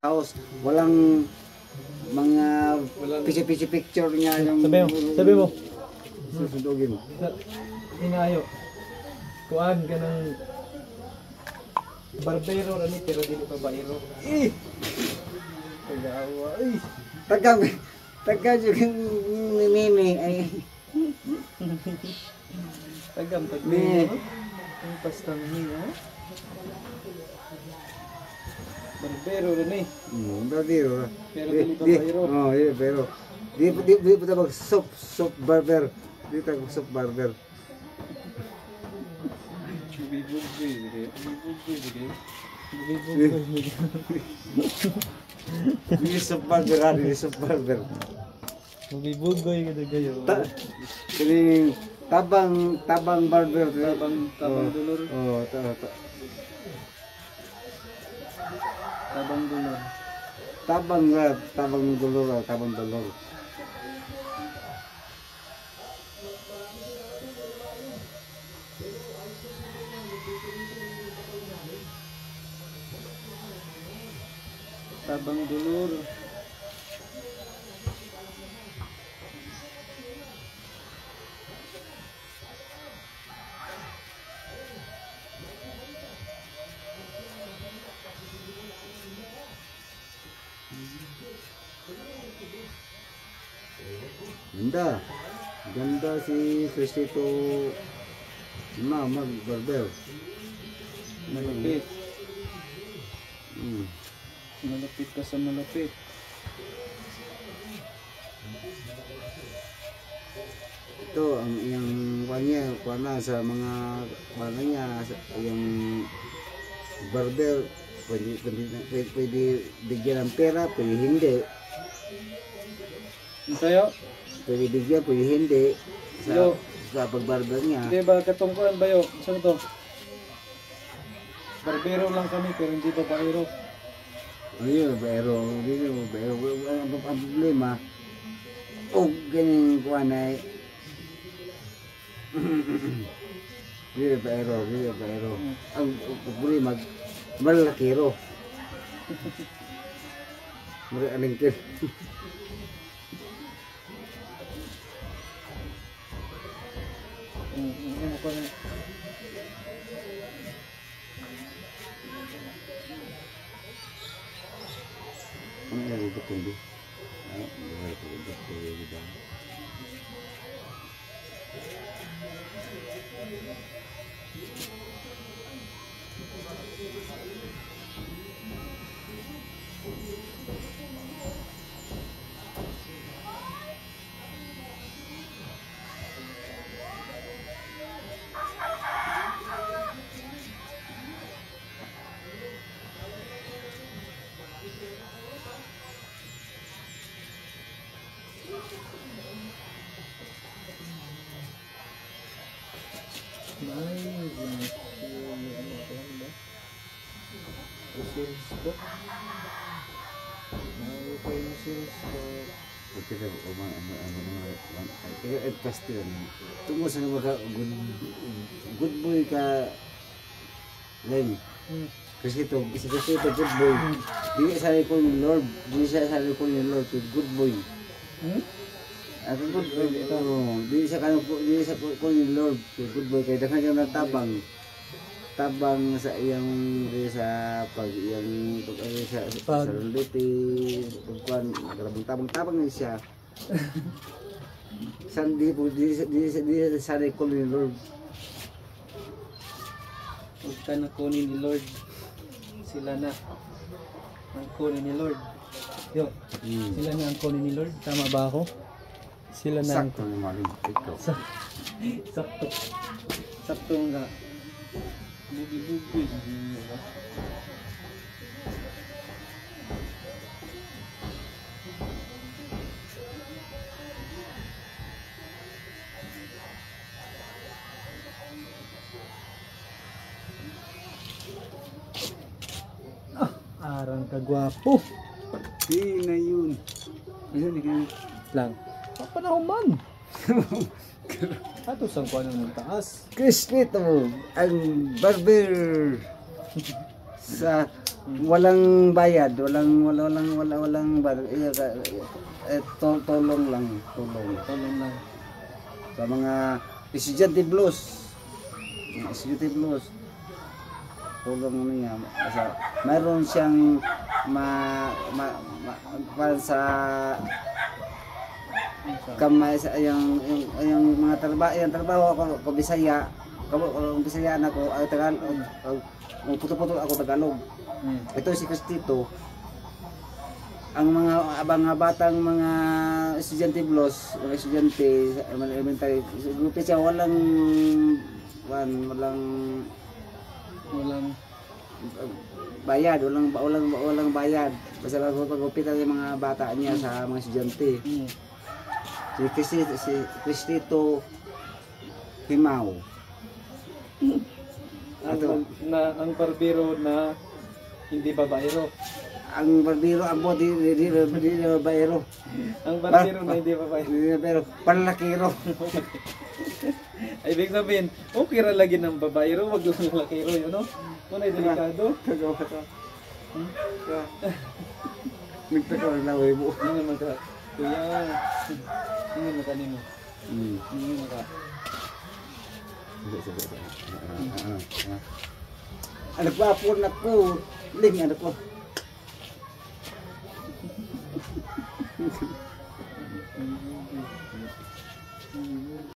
house, walang mga pichi-pichi picture niya yung Sabi mo. Susundugin. Hinayo. Kuan ka ng barbero rani pero dili pa bairo. Tagawa. Taga yung mimi ay Tagam tagmi. Ang pastang niya. Barbero rani. Barbero. Pero dili pa bairo. Oh, iya, pero di pa tawag soap barber. Di tawag soap barber. Ini soap barber ada di soap barber. Bugoy kada kayo. Ini tabang barber. Tabang dulur. Oh, Tabang dulur. Tabang dulur. Tabang dulur. Ganda si Cristito barber. Malapit. Malapit ka sa malapit. Ito ang yung kuana sa mga niya yung barber pwede bigyan ng pera, pwede hindi. Tayo? Pwede bigyan, pwede hindi sa pagbarber niya. Hindi ba katungkuan ba yun? Saan to? Barbero lang kami pero hindi ba bairo? Ayun, pero ang problema ganyan kuan ay pero ang problema malakiro. Alingkir. Ano yung betul? Pasti tunggu sa mga good boy ka Len. Kasi ito good boy. Di sa ko ni Lord, good boy. Ako good boy ito. Di sa ko ni Lord, good boy kay daghan yung tabang sa iyang sa pag iyang sa reality pagkuan tabang ni siya. Sandi po di sa ko ni Lord. Huwag ka na kunin ni Lord. Sila na ang kunin ni Lord. Yo, sila na ang kunin ni Lord. Tama ba ako? Sila na ang sakto naman ito. Sakto nga. Bugi-bugi. Arang kagwapo. Di na yun. Lang. Papanahon man. Ato sang kuan ng taas. Cristito ang barber sa walang bayad, walang tulong lang, tulong. Tulong lang. Sa mga estudyante blues. Mga estudyante blues. Tulong niya. Kasi mayroon siyang sa kamay sa yung mga trabaho ko Bisaya. Kung Bisaya na ko ay Tagalog. Puto-puto ako Tagalog. Ito si Cristito. Ang mga batang mga estudyante blues, mga estudyante elementary, gupit siya walang bayad, walang bayad. Basta lang pagupitan yung mga bata niya sa mga estudyante. Si Cristito Himaw. Ang barbero na hindi babaero. Ang barbero abo di babaero. Ang barbero na hindi babaero. Pero panlakiro. Ay, ibig sabihin, okay ra lagi ng babaero, wag lang lakiro, yun, no? Kung ay delikado. Kagawa ka. Nagtaka na laway mo. Hindi naman ka. Kuya, hindi naman ka nimo. Hindi naman ka. Anak ko po, anak ko. Ling, anak ko.